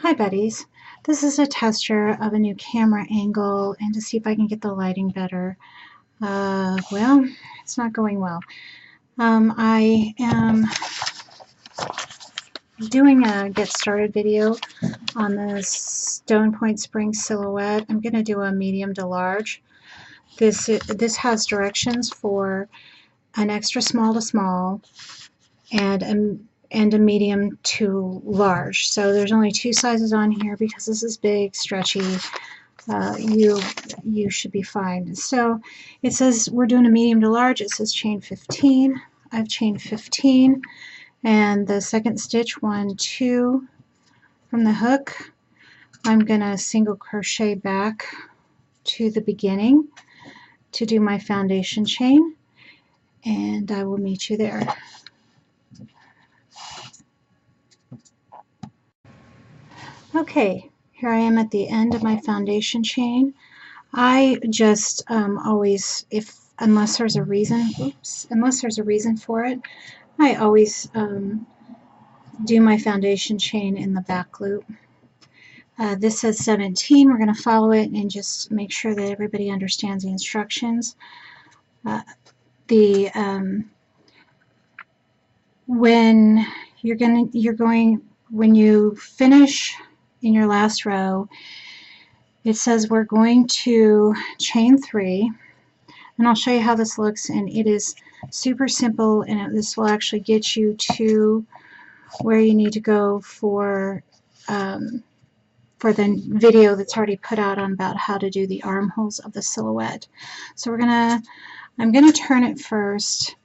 Hi buddies, this is a tester of a new camera angle and to see if I can get the lighting better. Well, it's not going well. I am doing a get started video on the STONEPOINT SPRING Silhouette. I'm going to do a medium to large. This has directions for an extra small to small and a medium to large. So there's only two sizes on here because this is big, stretchy. You should be fine. So it says we're doing a medium to large. It says chain 15. I've chained 15, and the second stitch 1, 2 from the hook, I'm gonna single crochet back to the beginning to do my foundation chain, and I will meet you there. Okay, here I am at the end of my foundation chain. I just always, unless there's a reason for it, I always do my foundation chain in the back loop. This says 17. We're going to follow it and just make sure that everybody understands the instructions. When you finish in your last row, it says we're going to chain 3, and I'll show you how this looks, and it is super simple, and this will actually get you to where you need to go for the video that's already put out on about how to do the armholes of the silhouette. So I'm gonna turn it first,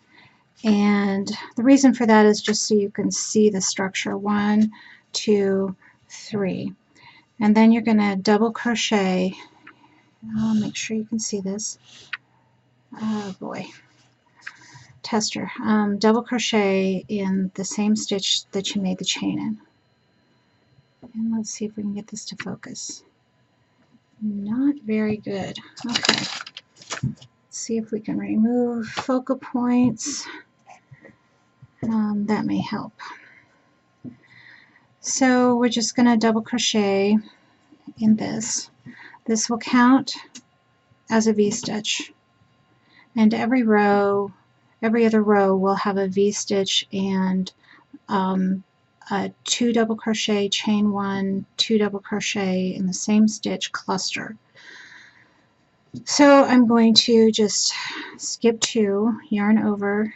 and the reason for that is just so you can see the structure. 1, 2, 3. And then you're going to double crochet. I'll make sure you can see this. Oh boy. Tester. Double crochet in the same stitch that you made the chain in. And let's see if we can get this to focus. Not very good. Okay. Let's see if we can remove focal points. That may help. So we're just going to double crochet in this. This will count as a V-stitch, and every other row will have a V-stitch and a 2 double crochet, chain 1, 2 double crochet in the same stitch cluster. So I'm going to just skip 2, yarn over,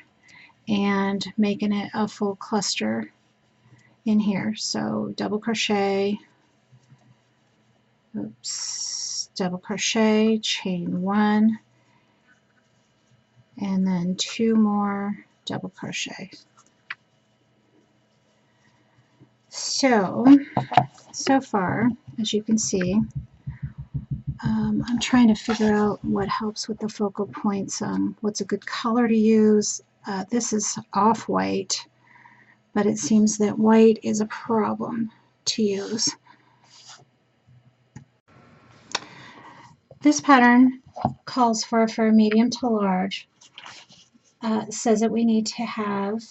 and making it a full cluster in here. So double crochet, double crochet, chain 1, and then 2 more double crochet. So far, as you can see, I'm trying to figure out what helps with the focal points, what's a good color to use. This is off-white, but it seems that white is a problem to use. This pattern calls for medium to large. It says that we need to have,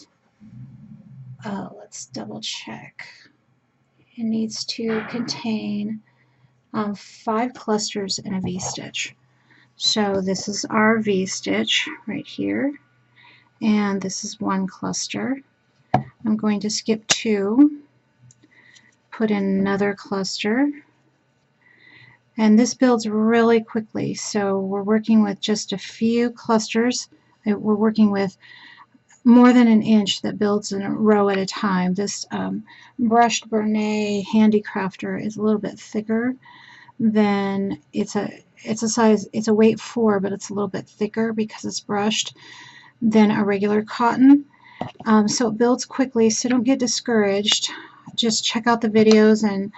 let's double check, it needs to contain 5 clusters in a V-stitch. So this is our V-stitch right here, and this is 1 cluster. I'm going to skip 2, put in another cluster, and this builds really quickly. So we're working with just a few clusters. We're working with more than an inch that builds in a row at a time. This brushed Bernay Handicrafter is a little bit thicker than it's a weight 4, but it's a little bit thicker because it's brushed than a regular cotton. So it builds quickly, so don't get discouraged. Just check out the videos and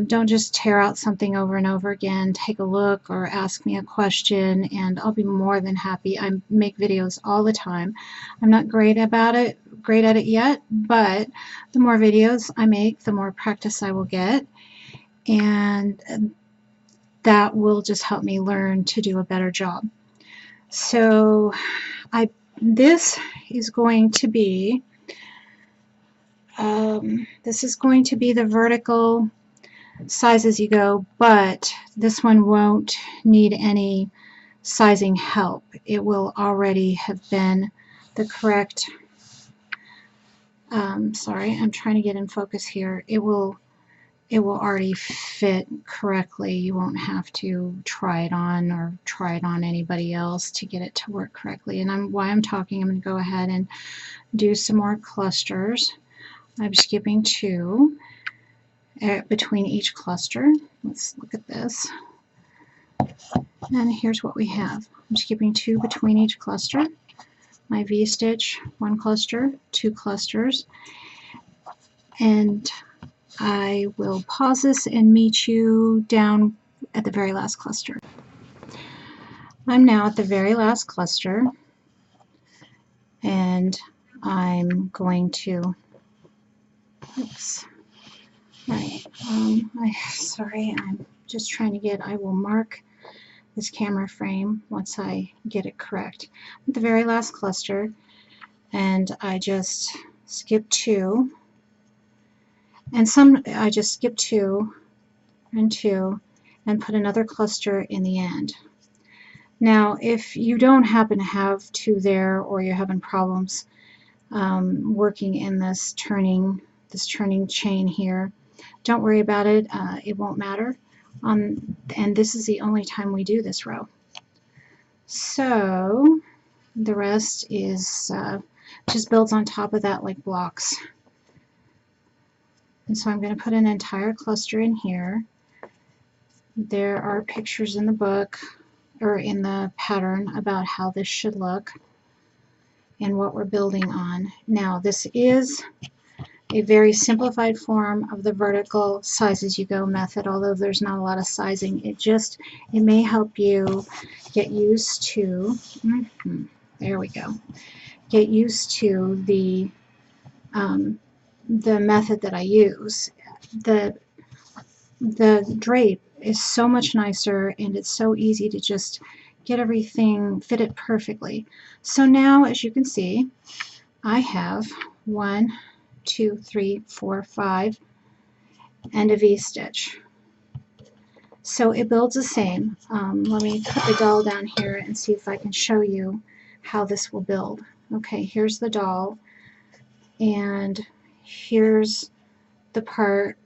don't just tear out something over and over again. Take a look or ask me a question, and I'll be more than happy. I make videos all the time. I'm not great at it yet, but the more videos I make, the more practice I will get, and that will just help me learn to do a better job. So this is going to be this is going to be the vertical size as you go, but this one won't need any sizing help. It will already have been the correct, sorry, I'm trying to get in focus here. It will already fit correctly. You won't have to try it on or try it on anybody else to get it to work correctly. And while I'm talking, I'm going to go ahead and do some more clusters. I'm skipping 2 between each cluster. Let's look at this. And here's what we have. I'm skipping 2 between each cluster. My V-stitch, 1 cluster, 2 clusters, and I will pause this and meet you down at the very last cluster. I'm now at the very last cluster, and I'm going to, oops, right, sorry, I'm just trying to get, I will mark this camera frame once I get it correct. At the very last cluster, and I just skip 2, and I just skip 2 and 2 and put another cluster in the end. Now if you don't happen to have 2 there, or you're having problems working in this turning chain here, don't worry about it. It won't matter. And this is the only time we do this row. So the rest is just builds on top of that like blocks. And so I'm going to put an entire cluster in here. There are pictures in the book or in the pattern about how this should look and what we're building on. Now this is a very simplified form of the vertical size as you go method, although there's not a lot of sizing. It may help you get used to, there we go, get used to the method that I use. The drape is so much nicer, and it's so easy to just get everything, fit it perfectly. So now, as you can see, I have 1, 2, 3, 4, 5, and a V-stitch. So it builds the same. Let me put the doll down here and see if I can show you how this will build. Okay, here's the doll, and here's the part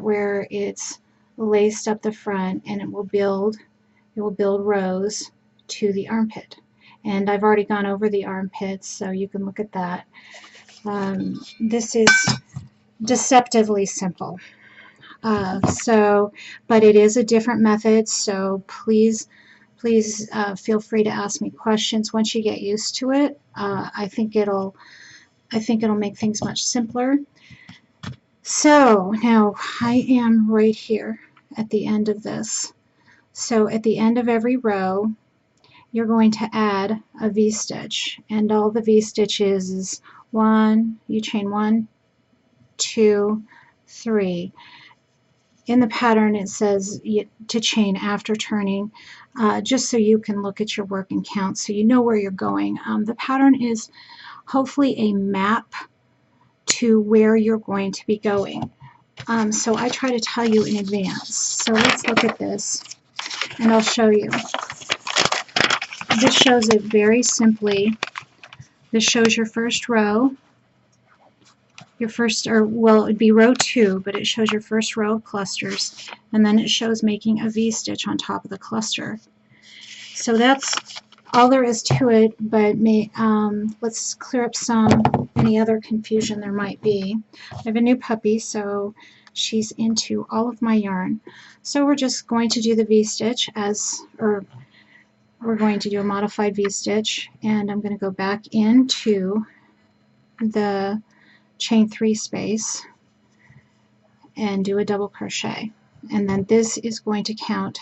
where it's laced up the front, and it will build rows to the armpit. And I've already gone over the armpits, so you can look at that. This is deceptively simple. But it is a different method, so please feel free to ask me questions once you get used to it. I think it'll make things much simpler. So now I am right here at the end of this. So at the end of every row, you're going to add a V-stitch, and all the V-stitches is 1, you chain 1, 2, 3. In the pattern it says to chain after turning, just so you can look at your work and count so you know where you're going. The pattern is hopefully a map to where you're going to be going. So I try to tell you in advance. So let's look at this, and I'll show you. This shows it very simply. This shows your first row, well, it would be row 2, but it shows your first row of clusters, and then it shows making a V-stitch on top of the cluster. So that's all there is to it, but let's clear up any other confusion there might be. I have a new puppy, so she's into all of my yarn. So we're just going to do the V-stitch we're going to do a modified V-stitch, and I'm going to go back into the chain 3 space and do a double crochet, and then this is going to count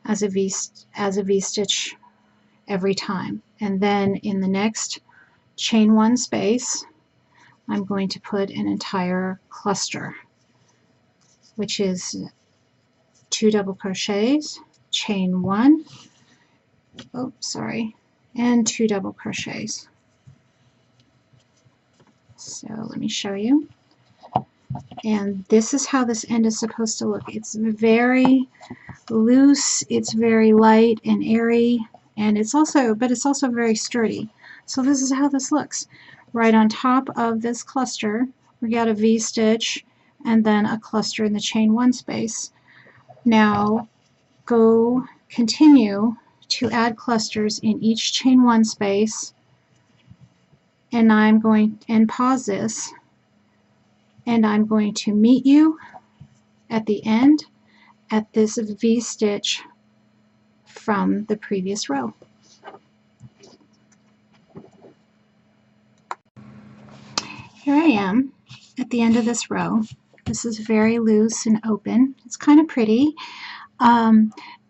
as a V-stitch every time. And then in the next chain 1 space, I'm going to put an entire cluster, which is 2 double crochets, chain 1, and 2 double crochets. So let me show you. And this is how this end is supposed to look. It's very loose, it's very light and airy, and it's also very sturdy. So this is how this looks. Right on top of this cluster, we got a V-stitch and then a cluster in the chain 1 space. Now go continue to add clusters in each chain 1 space, and I'm going and pause this, and I'm going to meet you at the end at this V-stitch from the previous row. Here I am at the end of this row. This is very loose and open. It's kind of pretty.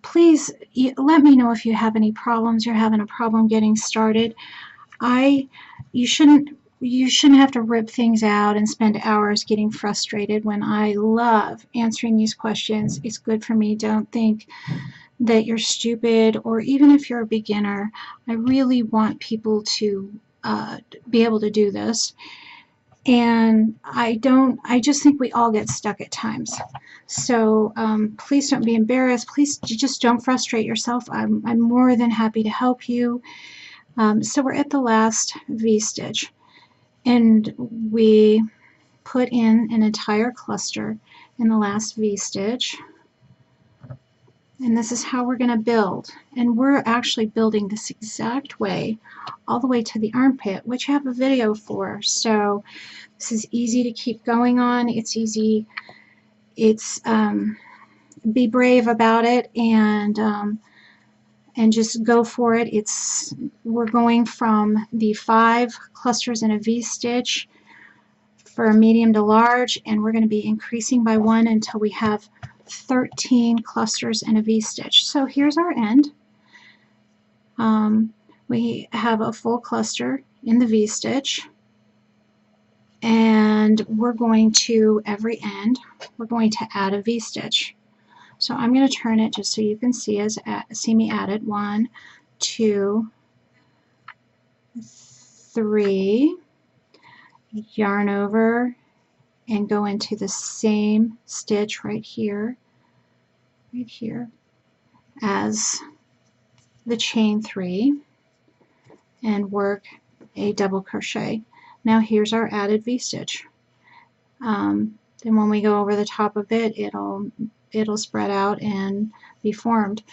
Please let me know if you have any problems. You're having a problem getting started. You shouldn't have to rip things out and spend hours getting frustrated when I love answering these questions. It's good for me. Don't think that you're stupid, or even if you're a beginner. I really want people to be able to do this. And I just think we all get stuck at times. So please don't be embarrassed. Please just don't frustrate yourself. I'm more than happy to help you. So we're at the last V-stitch, and we put in an entire cluster in the last V-stitch. And this is how we're going to build. And we're actually building this exact way all the way to the armpit, which I have a video for. So this is easy to keep going on. It's easy. It's be brave about it, and just go for it. We're going from the 5 clusters in a V-stitch for a medium to large, and we're going to be increasing by 1 until we have 13 clusters in a V-stitch. So here's our end. We have a full cluster in the V-stitch, and we're going to, every end, we're going to add a V-stitch. So I'm going to turn it just so you can see me add it. 1, 2, 3, yarn over and go into the same stitch right here as the chain 3, and work a double crochet. Now here's our added V-stitch. Then when we go over the top of it, it'll spread out and be formed.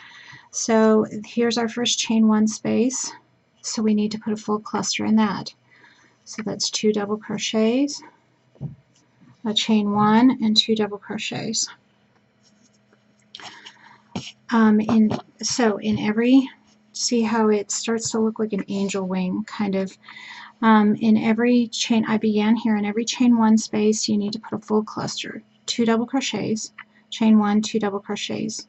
So here's our first chain 1 space, so we need to put a full cluster in that. So that's 2 double crochets, a chain 1, and 2 double crochets. In every, see how it starts to look like an angel wing, kind of. In every chain, I began here, in every chain 1 space you need to put a full cluster, 2 double crochets, chain 1, 2 double crochets.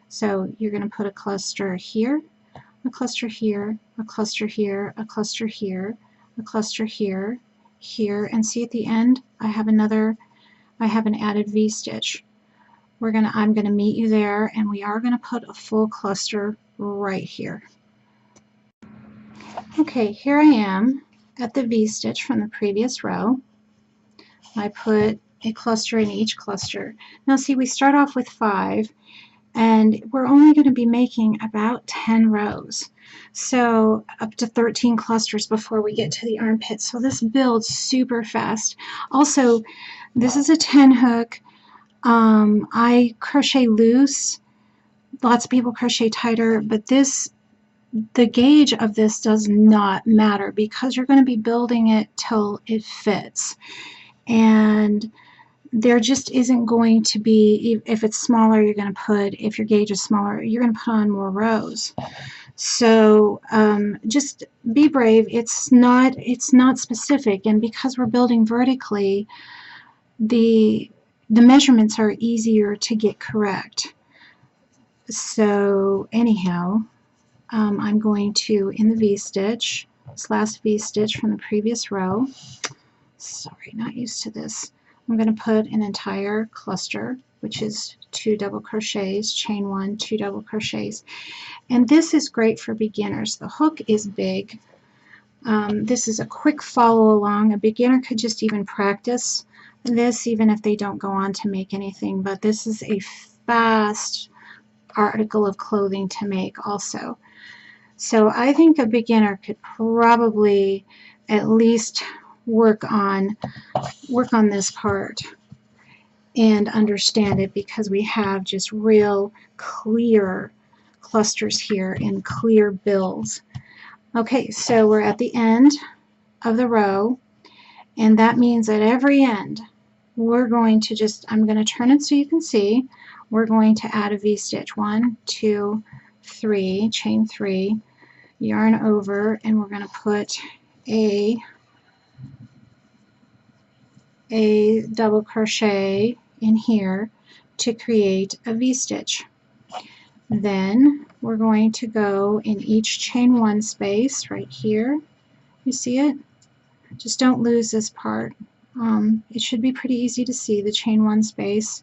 So you're going to put a cluster here, a cluster here, a cluster here, a cluster here, a cluster here, here, and see at the end I have an added V-stitch. I'm going to meet you there, and we are going to put a full cluster right here. Okay, here I am at the V-stitch from the previous row. I put a cluster in each cluster. Now see, we start off with 5, and we're only going to be making about 10 rows, so up to 13 clusters before we get to the armpit. So this builds super fast. Also, this is a 10 hook. I crochet loose. Lots of people crochet tighter, but the gauge of this does not matter, because you're going to be building it till it fits. And there just isn't going to be, if it's smaller, if your gauge is smaller, you're going to put on more rows. So just be brave. It's not specific, and because we're building vertically, the measurements are easier to get correct. So anyhow, I'm going to, in the V-stitch, this last V-stitch from the previous row, sorry, not used to this, I'm going to put an entire cluster, which is 2 double crochets, chain 1, 2 double crochets. And this is great for beginners. The hook is big. This is a quick follow along. A beginner could just even practice this even if they don't go on to make anything, but this is a fast article of clothing to make also. So I think a beginner could probably at least work on this part and understand it, because we have just real clear clusters here and clear bills. Okay, so we're at the end of the row, and that means at every end we're going to just, I'm going to turn it so you can see, we're going to add a V-stitch. 1, 2, 3, chain 3, yarn over, and we're going to put a double crochet in here to create a V-stitch. Then we're going to go in each chain 1 space right here. You see it? Just don't lose this part. It should be pretty easy to see the chain 1 space.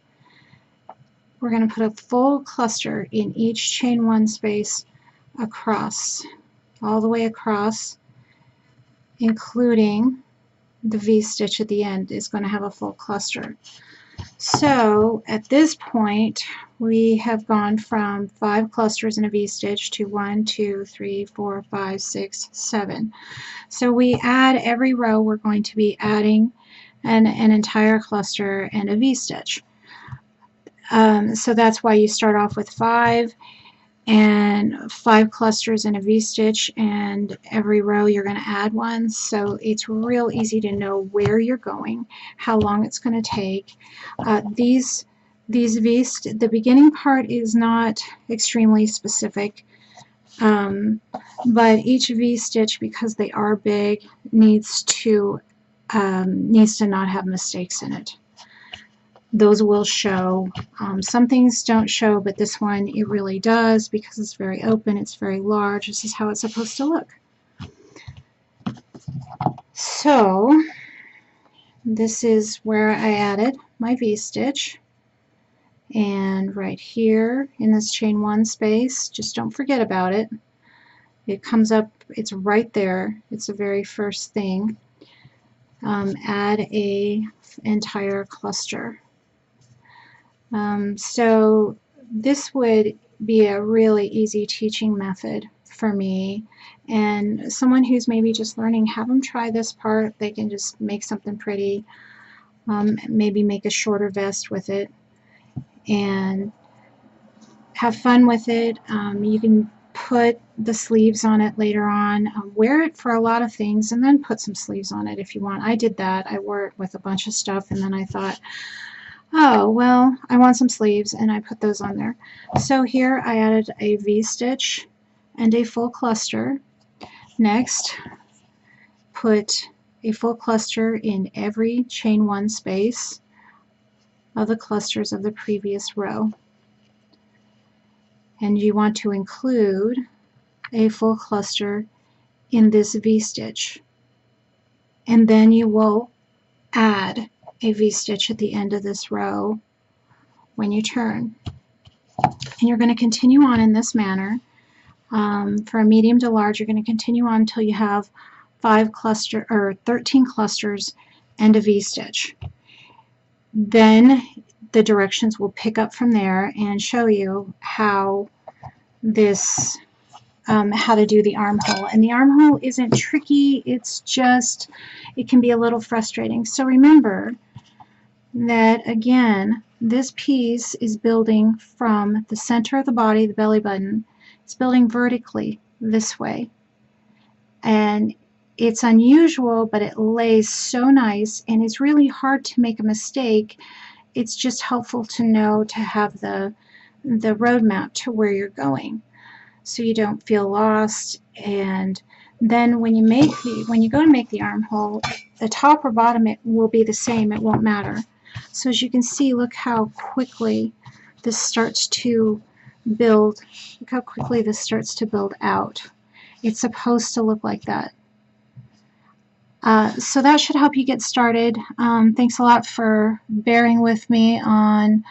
We're going to put a full cluster in each chain 1 space across, all the way across, including the V-stitch at the end is going to have a full cluster. So at this point we have gone from 5 clusters in a V-stitch to 1, 2, 3, 4, 5, 6, 7. So we add every row, we're going to be adding an entire cluster and a V-stitch. So that's why you start off with 5 clusters in a V-stitch, and every row you're going to add one. So it's real easy to know where you're going, how long it's going to take. The beginning part is not extremely specific, but each V-stitch, because they are big, needs to not have mistakes in it. Those will show. Some things don't show, but this one it really does, because it's very open, it's very large. This is how it's supposed to look. So this is where I added my V-stitch, and right here in this chain 1 space, just don't forget about it. It comes up, it's right there, it's the very first thing. Add a entire cluster. So this would be a really easy teaching method for me, and someone who's maybe just learning, have them try this part. They can just make something pretty, maybe make a shorter vest with it and have fun with it. You can put the sleeves on it later on, wear it for a lot of things, and then put some sleeves on it if you want. I did that. I wore it with a bunch of stuff, and then I thought, oh, well, I want some sleeves, and I put those on there. So here I added a V-stitch and a full cluster. Next, put a full cluster in every chain 1 space of the clusters of the previous row. And you want to include a full cluster in this V-stitch. And then you will add a V-stitch at the end of this row when you turn. And you're going to continue on in this manner. For a medium to large, you're going to continue on until you have 13 clusters and a V-stitch. Then the directions will pick up from there and show you how this how to do the armhole. And the armhole isn't tricky, it's just, it can be a little frustrating. So remember that, again, this piece is building from the center of the body, the belly button. It's building vertically this way. And it's unusual, but it lays so nice, and it's really hard to make a mistake. It's just helpful to know, to have the roadmap to where you're going, so you don't feel lost. And then when you go to make the armhole, the top or bottom, it will be the same, it won't matter. So as you can see, look how quickly this starts to build. Look how quickly this starts to build out. It's supposed to look like that. So that should help you get started. Thanks a lot for bearing with me on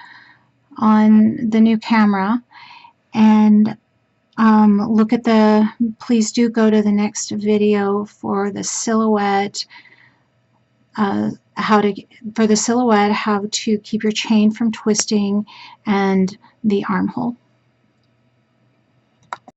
the new camera. And please do go to the next video for the silhouette how to, for the silhouette, how to keep your chain from twisting and the armhole.